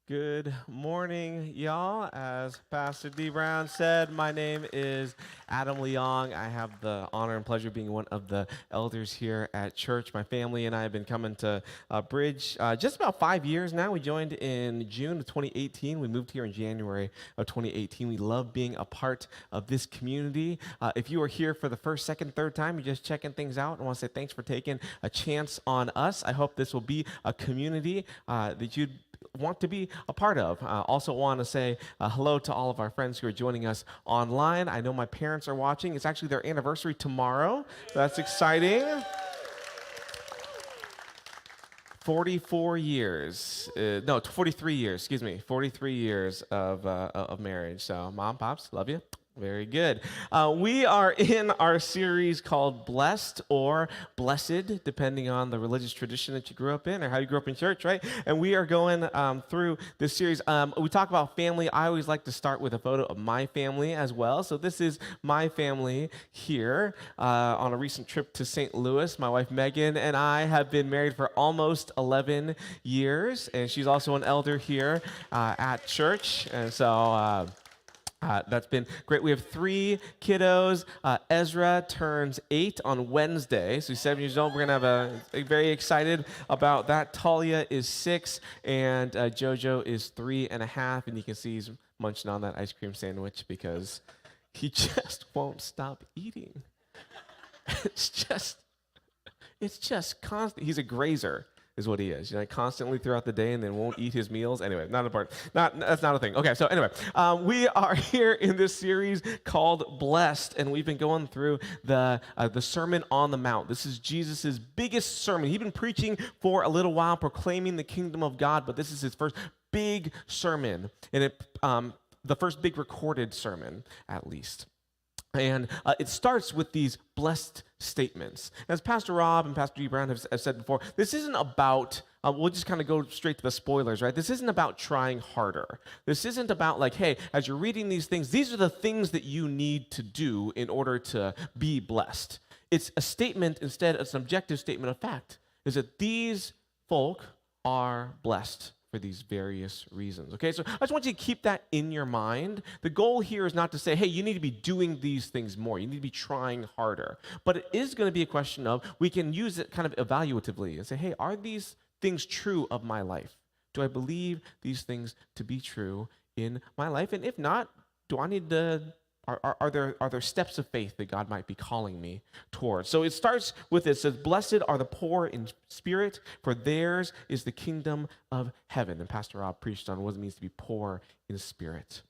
Good morning, y'all. As Pastor D. Brown said, my name is Adam Leong. I have the honor and pleasure of being one of the elders here at church. My family and I have been coming to Bridge just about 5 years now. We joined in June of 2018. We moved here in January of 2018. We love being a part of this community. If you are here for the first, second, third time, you're just checking things out, I want to say thanks for taking a chance on us. I hope this will be a community that you'd want to be a part of. Also want to say hello to all of our friends who are joining us online. I know my parents are watching. It's actually their anniversary tomorrow. That's exciting. 44 years, no, 43 years, excuse me, 43 years of marriage. So mom, pops, love you. Very good. We are in our series called Blessed or Blessed, depending on the religious tradition that you grew up in or how you grew up in church, right? And we are going through this series. We talk about family. I always like to start with a photo of my family as well. So this is my family here on a recent trip to St. Louis. My wife Megan and I have been married for almost 11 years, and she's also an elder here at church. And so that's been great. We have 3 kiddos. Ezra turns 8 on Wednesday, so he's 7 years old. We're going to have a very excited about that. Talia is 6, and Jojo is 3.5, and you can see he's munching on that ice cream sandwich because he just won't stop eating. It's just constant. He's a grazer. Is what he is. Constantly throughout the day and then won't eat his meals. Anyway, that's not a thing. Okay, so anyway, we are here in this series called Blessed, and we've been going through the Sermon on the Mount. This is Jesus' biggest sermon. He's been preaching for a little while, proclaiming the kingdom of God, but this is his first big sermon, and the first big recorded sermon, at least. And it starts with these blessed statements. As Pastor Rob and Pastor D. Brown have said before, this isn't about, we'll just kind of go straight to the spoilers, right? This isn't about trying harder. This isn't about like, hey, as you're reading these things, these are the things that you need to do in order to be blessed. It's a statement, instead, it's an objective statement of fact, is that these folk are blessed for these various reasons. Okay, so I just want you to keep that in your mind. The goal here is not to say, hey, you need to be doing these things more. You need to be trying harder. But it is going to be a question of, we can use it kind of evaluatively and say, hey, are these things true of my life? Do I believe these things to be true in my life? And if not, do I need to Are there steps of faith that God might be calling me towards? So it starts with this. It says, blessed are the poor in spirit, for theirs is the kingdom of heaven. And Pastor Rob preached on what it means to be poor in spirit.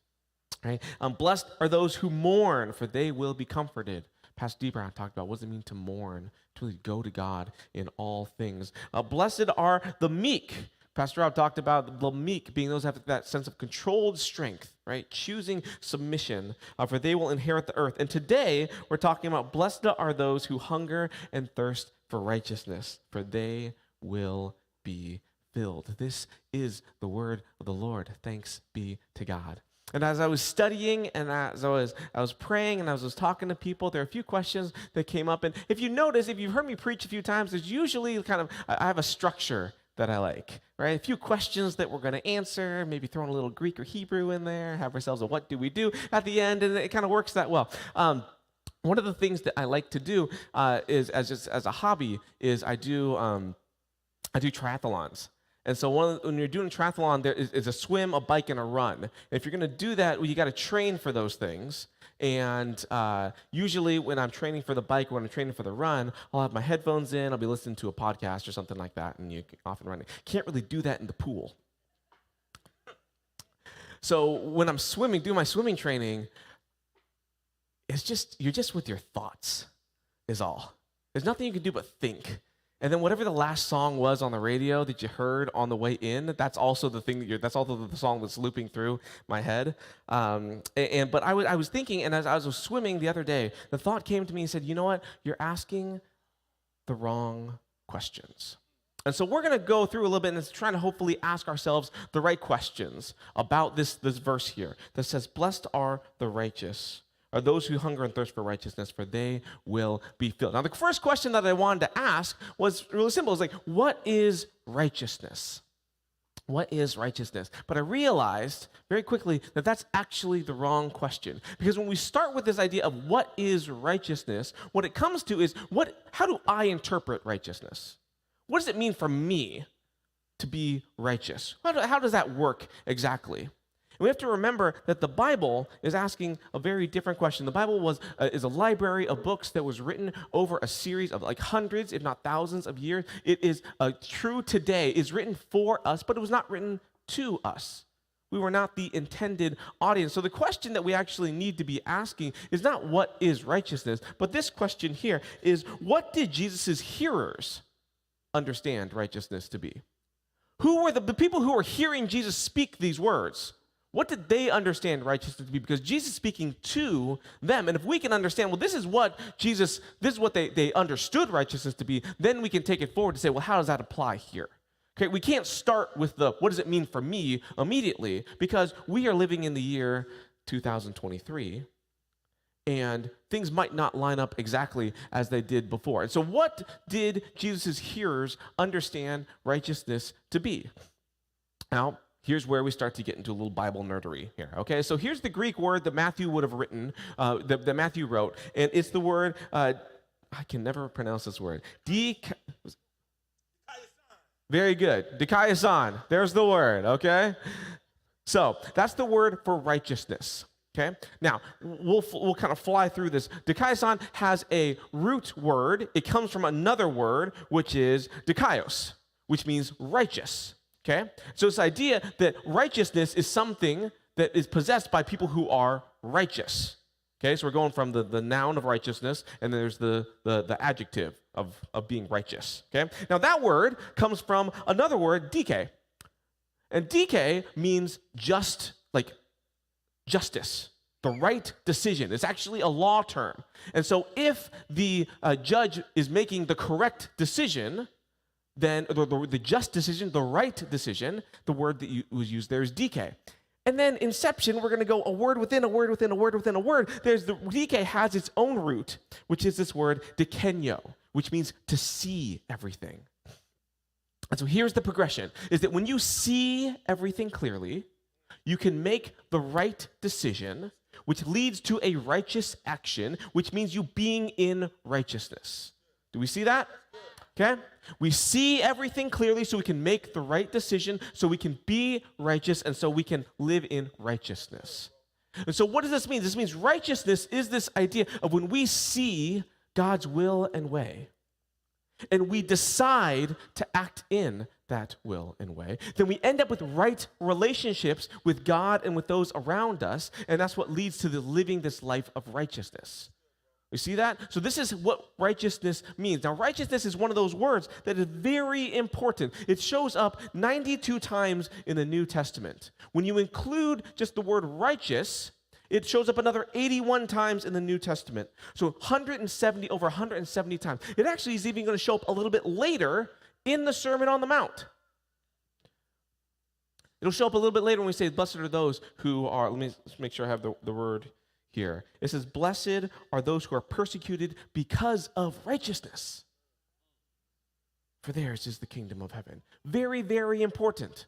Right? Blessed are those who mourn, for they will be comforted. Pastor D. Brown talked about what does it mean to mourn, to really go to God in all things. Blessed are the meek. Pastor Rob talked about the meek being those who have that sense of controlled strength, right? Choosing submission, for they will inherit the earth. And today, we're talking about blessed are those who hunger and thirst for righteousness, for they will be filled. This is the word of the Lord. Thanks be to God. And as I was studying and as I was praying and as I was talking to people, there are a few questions that came up. And if you notice, if you've heard me preach a few times, there's usually I have a structure that I like, right? A few questions that we're going to answer, maybe throw in a little Greek or Hebrew in there, have ourselves a what do we do at the end, and it kind of works that well. One of the things that I like to do is, as a hobby, is I do triathlons. And so when you're doing triathlon, there is a swim, a bike, and a run. And if you're going to do that, well, you got to train for those things. And usually when I'm training for the bike or when I'm training for the run, I'll have my headphones in, I'll be listening to a podcast or something like that, and you off and running. Can't really do that in the pool. So when I'm swimming, doing my swimming training, you're just with your thoughts is all. There's nothing you can do but think. And then whatever the last song was on the radio that you heard on the way in, that's also the thing that's also the song that's looping through my head. But I was thinking, and as I was swimming the other day, the thought came to me and said, you know what? You're asking the wrong questions. And so we're going to go through a little bit and trying to hopefully ask ourselves the right questions about this verse here that says, blessed are the righteous, are those who hunger and thirst for righteousness, for they will be filled. Now, the first question that I wanted to ask was really simple. It's like, what is righteousness? What is righteousness? But I realized very quickly that that's actually the wrong question. Because when we start with this idea of what is righteousness, what it comes to is how do I interpret righteousness? What does it mean for me to be righteous? How does that work exactly? And we have to remember that the Bible is asking a very different question. The Bible is a library of books that was written over a series of like hundreds, if not thousands of years. It is true today. It's written for us, but it was not written to us. We were not the intended audience. So the question that we actually need to be asking is not what is righteousness, but this question here is, what did Jesus' hearers understand righteousness to be? Who were the people who were hearing Jesus speak these words? What did they understand righteousness to be? Because Jesus is speaking to them. And if we can understand, well, this is what they understood righteousness to be, then we can take it forward to say, well, how does that apply here? Okay, we can't start with what does it mean for me immediately, because we are living in the year 2023, and things might not line up exactly as they did before. And so what did Jesus' hearers understand righteousness to be? Now, here's where we start to get into a little Bible nerdery here, okay? So here's the Greek word that Matthew would have written, that Matthew wrote, and it's the word, I can never pronounce this word, very good, dikaiosune, there's the word, okay? So that's the word for righteousness, okay? Now, we'll kind of fly through this. Dikaiosune has a root word. It comes from another word, which is dikaios, which means righteous. Okay? So this idea that righteousness is something that is possessed by people who are righteous. Okay? So we're going from the noun of righteousness, and then there's the adjective of being righteous. Okay? Now that word comes from another word, dike. And dike means just, like justice, the right decision. It's actually a law term. And so if the judge is making the correct decision, then the just decision, the right decision, the word that was used there is dike. And then inception, we're going to go a word within a word within a word within a word. Dike has its own root, which is this word dikenyo, which means to see everything. And so here's the progression, is that when you see everything clearly, you can make the right decision, which leads to a righteous action, which means you being in righteousness. Do we see that? Okay? We see everything clearly so we can make the right decision, so we can be righteous, and so we can live in righteousness. And so what does this mean? This means righteousness is this idea of when we see God's will and way, and we decide to act in that will and way, then we end up with right relationships with God and with those around us, and that's what leads to living this life of righteousness. You see that? So this is what righteousness means. Now, righteousness is one of those words that is very important. It shows up 92 times in the New Testament. When you include just the word righteous, it shows up another 81 times in the New Testament. So over 170 times. It actually is even going to show up a little bit later in the Sermon on the Mount. It'll show up a little bit later when we say, blessed are those who are, let's make sure I have the word here. It says, blessed are those who are persecuted because of righteousness, for theirs is the kingdom of heaven. Very, very important.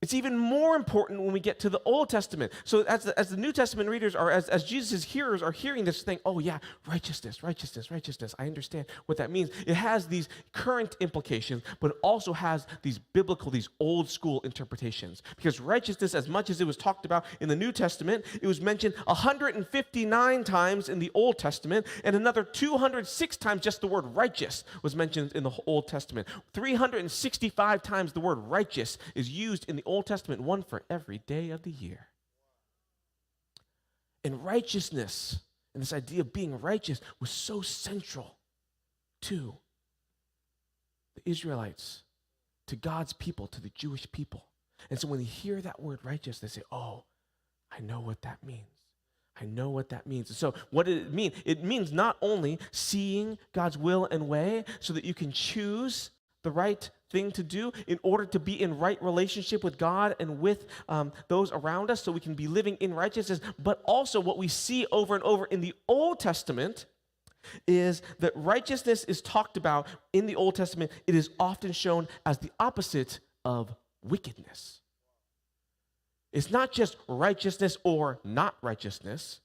It's even more important when we get to the Old Testament. So as the New Testament readers are, as Jesus' hearers are hearing this thing, oh yeah, righteousness, righteousness, righteousness. I understand what that means. It has these current implications, but it also has these biblical, these old school interpretations. Because righteousness, as much as it was talked about in the New Testament, it was mentioned 159 times in the Old Testament, and another 206 times just the word righteous was mentioned in the Old Testament. 365 times the word righteous is used in the Old Testament, one for every day of the year. And righteousness, and this idea of being righteous, was so central to the Israelites, to God's people, to the Jewish people. And so when they hear that word righteous, they say, oh, I know what that means. I know what that means. So what did it mean? It means not only seeing God's will and way so that you can choose the right thing to do in order to be in right relationship with God and with those around us so we can be living in righteousness, but also what we see over and over in the Old Testament is that righteousness is talked about in the Old Testament. It is often shown as the opposite of wickedness. It's not just righteousness or not righteousness.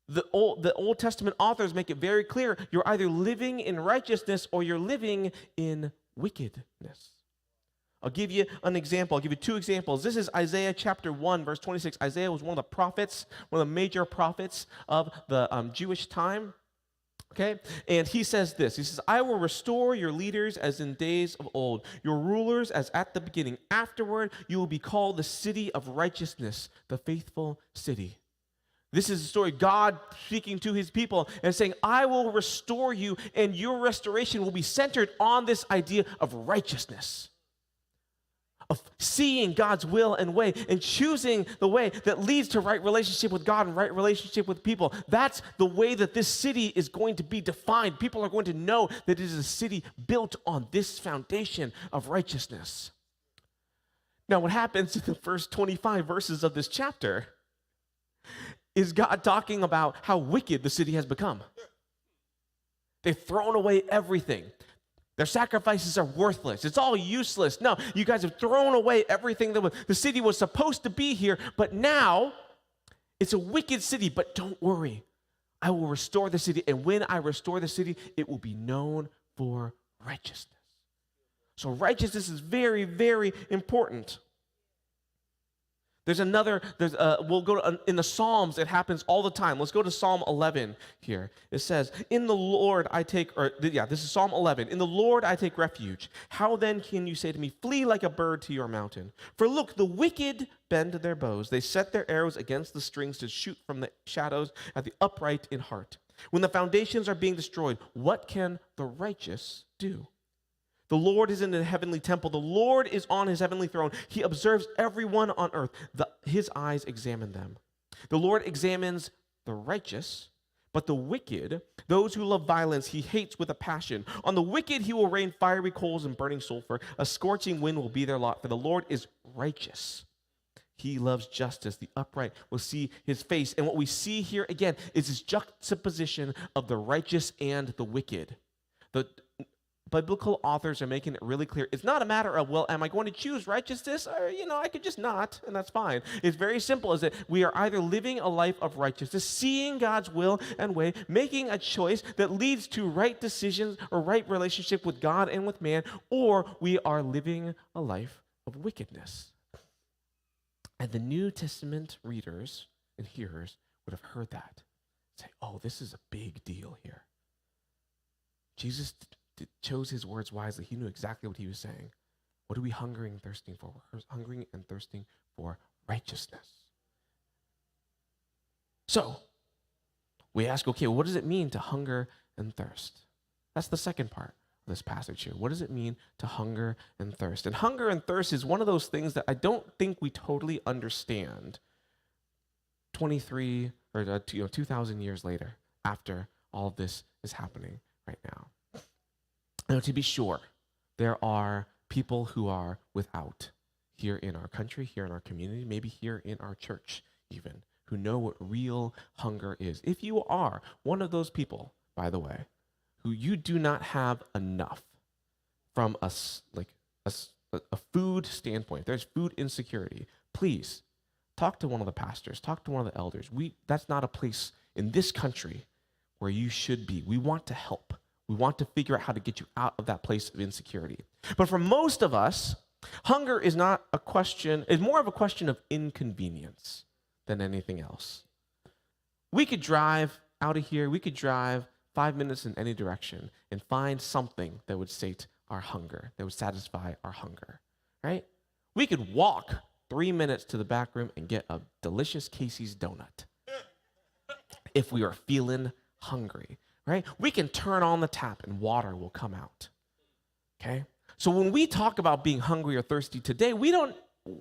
The Old Testament authors make it very clear you're either living in righteousness or you're living in wickedness. I'll give you an example. I'll give you two examples. This is Isaiah chapter 1, verse 26. Isaiah was one of the prophets, one of the major prophets of the Jewish time. Okay? And he says this. He says, I will restore your leaders as in days of old, your rulers as at the beginning. Afterward, you will be called the city of righteousness, the faithful city. This is the story, God speaking to his people and saying, I will restore you, and your restoration will be centered on this idea of righteousness, of seeing God's will and way and choosing the way that leads to right relationship with God and right relationship with people. That's the way that this city is going to be defined. People are going to know that it is a city built on this foundation of righteousness. Now, what happens in the first 25 verses of this chapter is God talking about how wicked the city has become. They've thrown away everything. Their sacrifices are worthless. It's all useless. No, you guys have thrown away everything that the city was supposed to be here, but now it's a wicked city. But don't worry, I will restore the city, and when I restore the city, it will be known for righteousness. So righteousness is very, very important. We'll go to, in the Psalms, it happens all the time. Let's go to Psalm 11 here. It says, in the Lord I take, this is Psalm 11. In the Lord I take refuge. How then can you say to me, flee like a bird to your mountain? For look, the wicked bend their bows. They set their arrows against the strings to shoot from the shadows at the upright in heart. When the foundations are being destroyed, what can the righteous do? The Lord is in the heavenly temple. The Lord is on his heavenly throne. He observes everyone on earth. His eyes examine them. The Lord examines the righteous, but the wicked, those who love violence, he hates with a passion. On the wicked he will rain fiery coals and burning sulfur. A scorching wind will be their lot, for the Lord is righteous. He loves justice. The upright will see his face. And what we see here again is this juxtaposition of the righteous and the wicked. The biblical authors are making it really clear. It's not a matter of, well, am I going to choose righteousness? Or, I could just not, and that's fine. It's very simple, is that we are either living a life of righteousness, seeing God's will and way, making a choice that leads to right decisions or right relationship with God and with man, or we are living a life of wickedness. And the New Testament readers and hearers would have heard that. Say, oh, this is a big deal here. Jesus chose his words wisely. He knew exactly what he was saying. What are we hungering and thirsting for? We're hungering and thirsting for righteousness. So, we ask, okay, what does it mean to hunger and thirst? That's the second part of this passage here. What does it mean to hunger and thirst? And hunger and thirst is one of those things that I don't think we totally understand 2,000 years later, after all of this is happening right now. Now, to be sure, there are people who are without here in our country, here in our community, maybe here in our church even, who know what real hunger is. If you are one of those people, by the way, who you do not have enough from a food standpoint, there's food insecurity, please talk to one of the pastors, talk to one of the elders. That's not a place in this country where you should be. We want to help. We want to figure out how to get you out of that place of insecurity. But for most of us, hunger is not a question, it's more of a question of inconvenience than anything else. We could drive out of here, we could drive 5 minutes in any direction and find something that would sate our hunger, that would satisfy our hunger, right? We could walk 3 minutes to the back room and get a delicious Casey's donut if we are feeling hungry. Right? We can turn on the tap and water will come out. Okay? So when we talk about being hungry or thirsty today,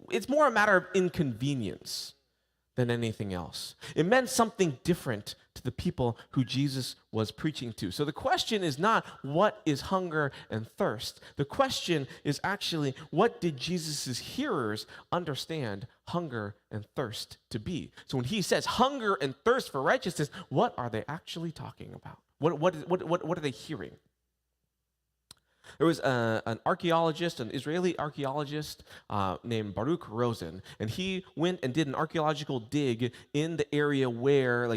it's more a matter of inconvenience than anything else. It meant something different to the people who Jesus was preaching to. So the question is not what is hunger and thirst. The question is actually, what did Jesus' hearers understand hunger and thirst to be? So when he says hunger and thirst for righteousness, what are they actually talking about? What are they hearing? There was an archaeologist, an Israeli archaeologist named Baruch Rosen, and he went and did an archaeological dig in the area where,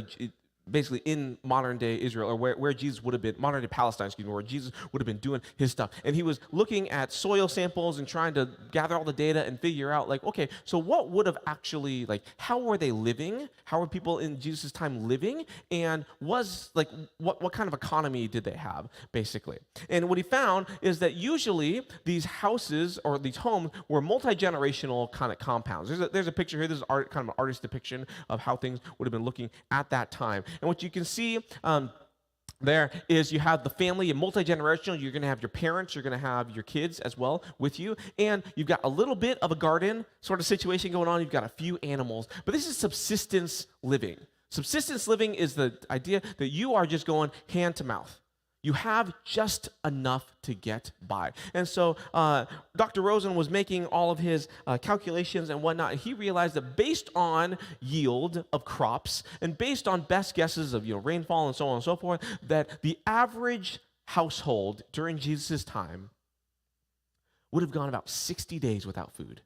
basically in modern day Israel, or where Jesus would have been, modern day Palestine, excuse me, where Jesus would have been doing his stuff. And he was looking at soil samples and trying to gather all the data and figure out, okay, so what would have actually, how were they living? How were people in Jesus' time living? And what kind of economy did they have, basically? And what he found is that usually these houses or these homes were multi-generational kind of compounds. There's a picture here. This is kind of an artist depiction of how things would have been looking at that time. And what you can see there is you have the family, and multi-generational. You're going to have your parents, you're going to have your kids as well with you, and you've got a little bit of a garden sort of situation going on. You've got a few animals, but this is subsistence living. Subsistence living is the idea that you are just going hand to mouth. You have just enough to get by. And so Dr. Rosen was making all of his calculations and whatnot, and he realized that based on yield of crops and based on best guesses of rainfall and so on and so forth, that the average household during Jesus' time would have gone about 60 days without food.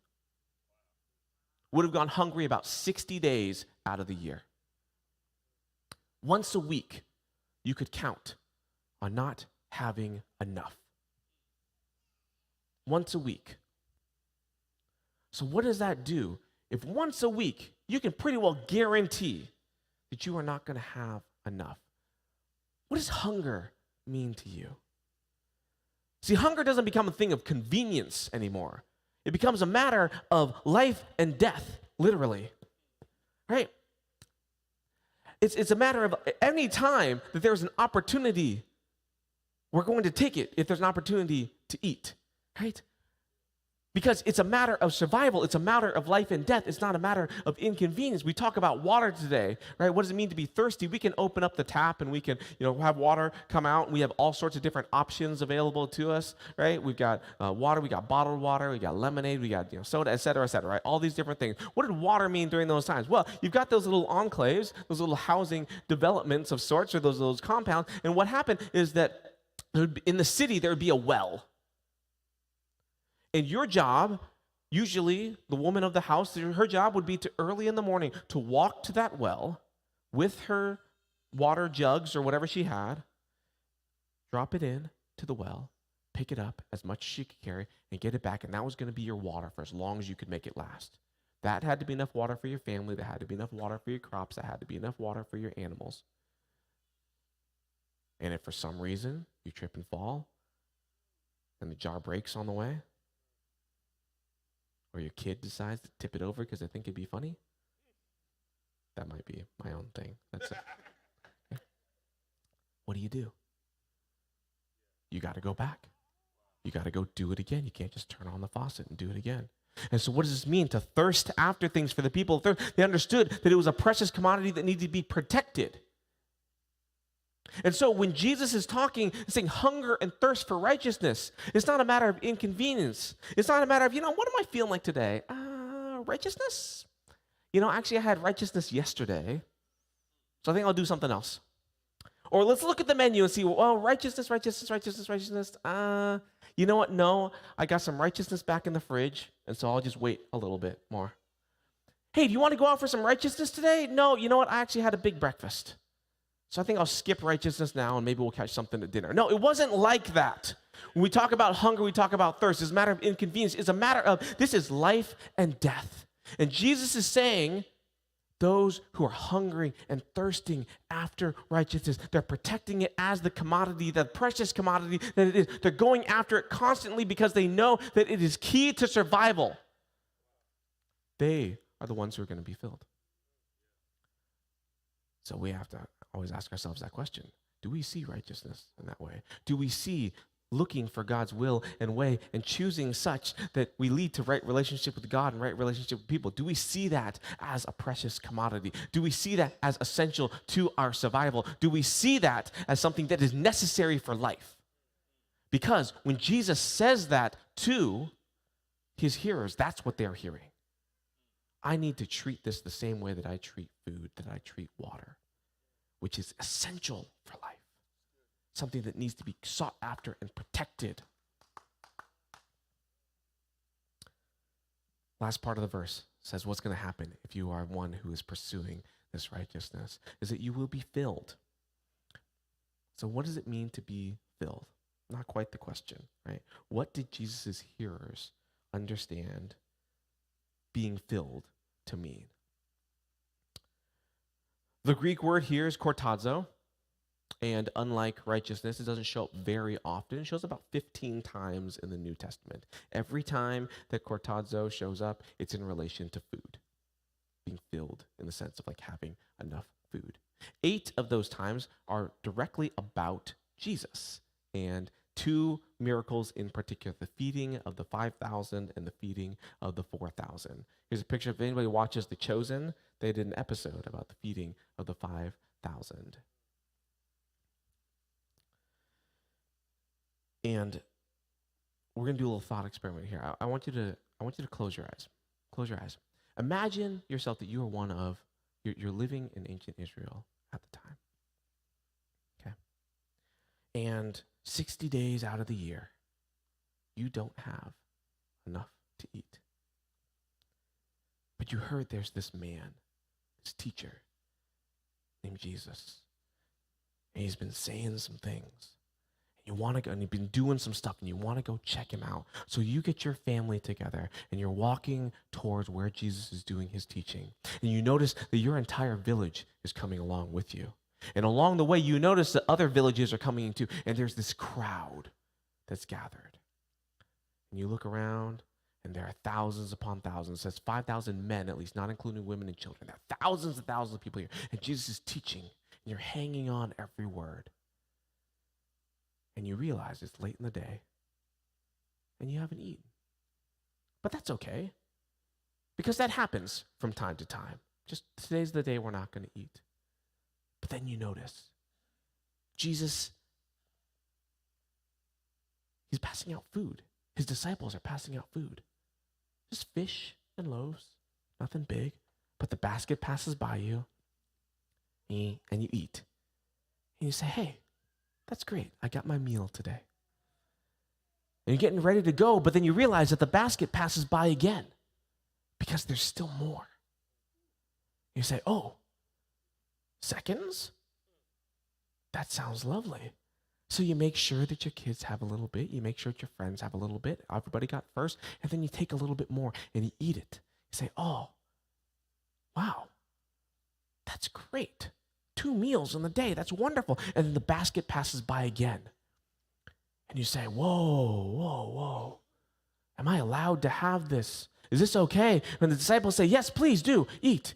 Would have gone hungry about 60 days out of the year. Once a week, you could count on not having enough. Once a week. So what does that do? If once a week, you can pretty well guarantee that you are not going to have enough. What does hunger mean to you? See, hunger doesn't become a thing of convenience anymore. It becomes a matter of life and death, literally. Right? It's a matter of any time that there's an opportunity, we're going to take it if there's an opportunity to eat, right? Because it's a matter of survival. It's a matter of life and death. It's not a matter of inconvenience. We talk about water today, right? What does it mean to be thirsty? We can open up the tap and we can, have water come out. We have all sorts of different options available to us, right? We've got water. We got bottled water. We got lemonade. We got soda, et cetera, right? All these different things. What did water mean during those times? Well, you've got those little enclaves, those little housing developments of sorts, or those compounds. And what happened is that in the city, there would be a well. And your job, usually the woman of the house, her job would be to early in the morning to walk to that well with her water jugs or whatever she had, drop it in to the well, pick it up as much as she could carry, and get it back. And that was going to be your water for as long as you could make it last. That had to be enough water for your family. That had to be enough water for your crops. That had to be enough water for your animals. And if for some reason you trip and fall and the jar breaks on the way, or your kid decides to tip it over because they think it'd be funny, that might be my own thing. That's it. Okay. What do? You got to go back. You got to go do it again. You can't just turn on the faucet and do it again. And so what does this mean? To thirst after things for the people. They understood that it was a precious commodity that needed to be protected. And so when Jesus is talking, saying hunger and thirst for righteousness, it's not a matter of inconvenience. It's not a matter of, what am I feeling like today? Righteousness? Actually I had righteousness yesterday, so I think I'll do something else. Or let's look at the menu and see, righteousness. You know what? No, I got some righteousness back in the fridge, and so I'll just wait a little bit more. Hey, do you want to go out for some righteousness today? No, you know what? I actually had a big breakfast. So I think I'll skip righteousness now and maybe we'll catch something at dinner. No, it wasn't like that. When we talk about hunger, we talk about thirst. It's a matter of inconvenience. It's a matter of, this is life and death. And Jesus is saying, those who are hungry and thirsting after righteousness, they're protecting it as the commodity, the precious commodity that it is. They're going after it constantly because they know that it is key to survival. They are the ones who are going to be filled. So we have to always ask ourselves that question. Do we see righteousness in that way? Do we see looking for God's will and way and choosing such that we lead to right relationship with God and right relationship with people? Do we see that as a precious commodity? Do we see that as essential to our survival? Do we see that as something that is necessary for life? Because when Jesus says that to his hearers, that's what they're hearing. I need to treat this the same way that I treat food, that I treat water, which is essential for life. Something that needs to be sought after and protected. Last part of the verse says what's going to happen if you are one who is pursuing this righteousness is that you will be filled. So what does it mean to be filled? Not quite the question, right? What did Jesus' hearers understand being filled to mean? The Greek word here is kortazo, and unlike righteousness, it doesn't show up very often. It shows up about 15 times in the New Testament. Every time that kortazo shows up, it's in relation to food, being filled in the sense of like having enough food. 8 of those times are directly about Jesus, and 2 miracles in particular, the feeding of the 5,000 and the feeding of the 4,000. Here's a picture. If anybody watches The Chosen, they did an episode about the feeding of the 5,000. And we're going to do a little thought experiment here. I want you to close your eyes. Close your eyes. Imagine yourself that you are one of, you're living in ancient Israel at the time. Okay? And 60 days out of the year, you don't have enough to eat. But you heard there's this man, this teacher named Jesus. And he's been saying some things. You want to go, and you've been doing some stuff, and you want to go check him out. So you get your family together, and you're walking towards where Jesus is doing his teaching. And you notice that your entire village is coming along with you. And along the way, you notice that other villages are coming in too, and there's this crowd that's gathered. And you look around, and there are thousands upon thousands. It says 5,000 men, at least, not including women and children. There are thousands and thousands of people here. And Jesus is teaching, and you're hanging on every word. And you realize it's late in the day, and you haven't eaten. But that's okay, because that happens from time to time. Just today's the day we're not going to eat. But then you notice, Jesus, he's passing out food. His disciples are passing out food. Just fish and loaves, nothing big. But the basket passes by you, and you eat. And you say, hey, that's great. I got my meal today. And you're getting ready to go, but then you realize that the basket passes by again because there's still more. You say, oh, seconds? That sounds lovely. So you make sure that your kids have a little bit. You make sure that your friends have a little bit. Everybody got first. And then you take a little bit more and you eat it. You say, oh, wow, that's great. 2 meals in the day. That's wonderful. And then the basket passes by again. And you say, whoa. Am I allowed to have this? Is this okay? And the disciples say, yes, please do. Eat.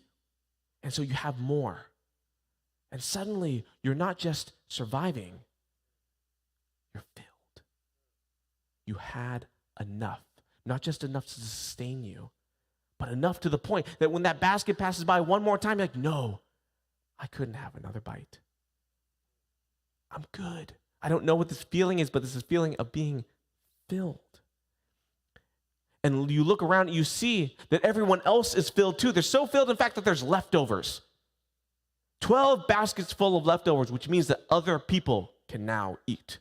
And so you have more. And suddenly, you're not just surviving. You're filled. You had enough. Not just enough to sustain you, but enough to the point that when that basket passes by one more time, you're like, no, I couldn't have another bite. I'm good. I don't know what this feeling is, but this is a feeling of being filled. And you look around and you see that everyone else is filled too. They're so filled, in fact, that there's leftovers. 12 baskets full of leftovers, which means that other people can now eat.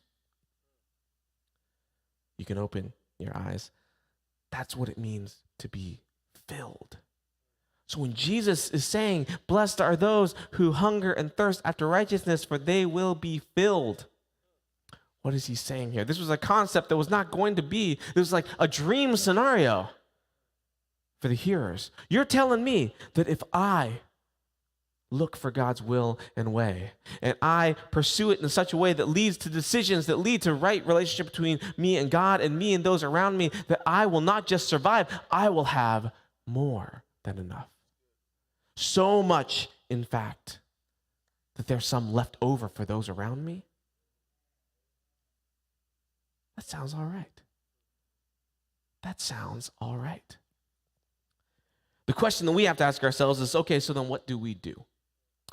You can open your eyes. That's what it means to be filled. So when Jesus is saying, blessed are those who hunger and thirst after righteousness, for they will be filled. What is he saying here? This was a concept that was not going to be, this was like a dream scenario for the hearers. You're telling me that if I look for God's will and way, and I pursue it in such a way that leads to decisions that lead to right relationship between me and God and me and those around me, that I will not just survive, I will have more than enough. So much, in fact, that there's some left over for those around me. That sounds all right. That sounds all right. The question that we have to ask ourselves is, okay, so then what do we do?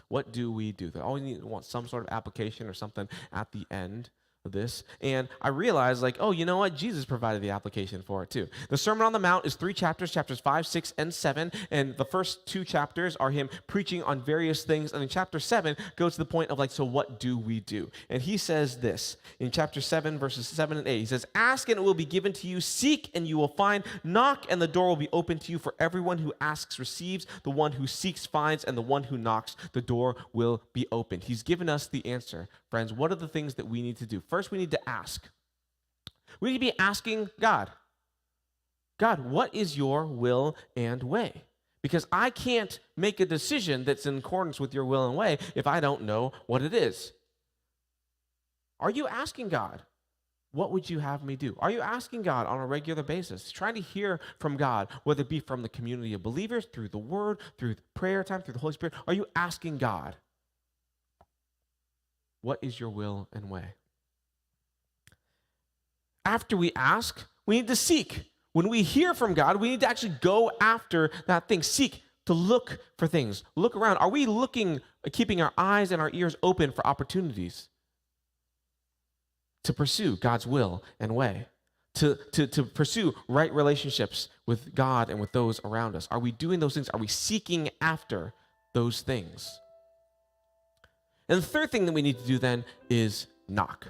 What do we do? They always want some sort of application or something at the end this, and I realized, like, oh, you know what? Jesus provided the application for it too. The Sermon on the Mount is 3 chapters, chapters 5, 6, and 7, and the first 2 chapters are him preaching on various things, and in chapter 7 goes to the point of, like, so what do we do? And he says this in chapter 7, verses 7 and 8. He says, ask and it will be given to you, seek and you will find, knock and the door will be open to you, for everyone who asks receives, the one who seeks finds, and the one who knocks, the door will be opened. He's given us the answer. Friends, what are the things that we need to do? First, we need to ask. We need to be asking God, God, what is your will and way? Because I can't make a decision that's in accordance with your will and way if I don't know what it is. Are you asking God, what would you have me do? Are you asking God on a regular basis, trying to hear from God, whether it be from the community of believers, through the Word, through prayer time, through the Holy Spirit? Are you asking God, what is your will and way? After we ask, we need to seek. When we hear from God, we need to actually go after that thing. Seek, to look for things. Look around. Are we looking, keeping our eyes and our ears open for opportunities to pursue God's will and way? To pursue right relationships with God and with those around us? Are we doing those things? Are we seeking after those things? And the third thing that we need to do then is knock.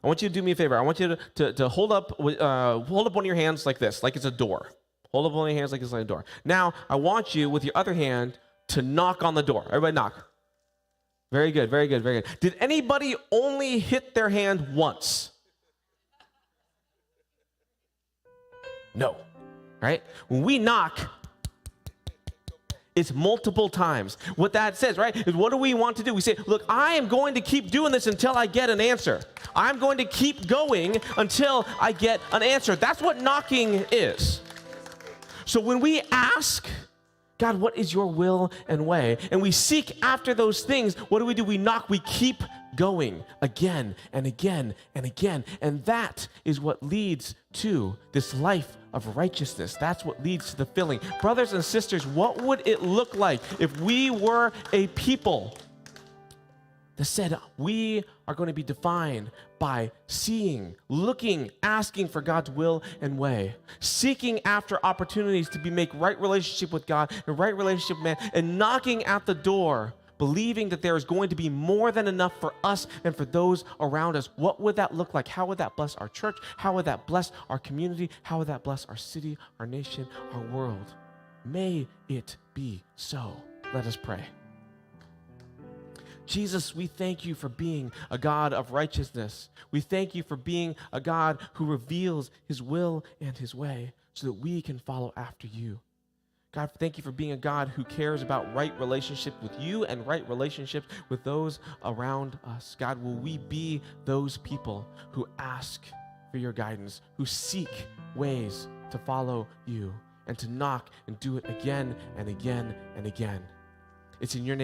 I want you to do me a favor. I want you to hold up one of your hands like this, like it's a door. Hold up one of your hands like it's like a door. Now, I want you, with your other hand, to knock on the door. Everybody knock. Very good, very good, very good. Did anybody only hit their hand once? No. Right? When we knock, it's multiple times. What that says, right, is what do we want to do? We say, look, I am going to keep doing this until I get an answer. I'm going to keep going until I get an answer. That's what knocking is. So when we ask, God, what is your will and way? And we seek after those things, what do? We knock, we keep going again and again and again. And that is what leads to this life of righteousness. That's what leads to the filling. Brothers and sisters, what would it look like if we were a people that said we are going to be defined by seeing, looking, asking for God's will and way, seeking after opportunities to make right relationship with God and right relationship with man, and knocking at the door, believing that there is going to be more than enough for us and for those around us? What would that look like? How would that bless our church? How would that bless our community? How would that bless our city, our nation, our world? May it be so. Let us pray. Jesus, we thank you for being a God of righteousness. We thank you for being a God who reveals his will and his way so that we can follow after you. God, thank you for being a God who cares about right relationship with you and right relationships with those around us. God, will we be those people who ask for your guidance, who seek ways to follow you and to knock and do it again and again and again? It's in your name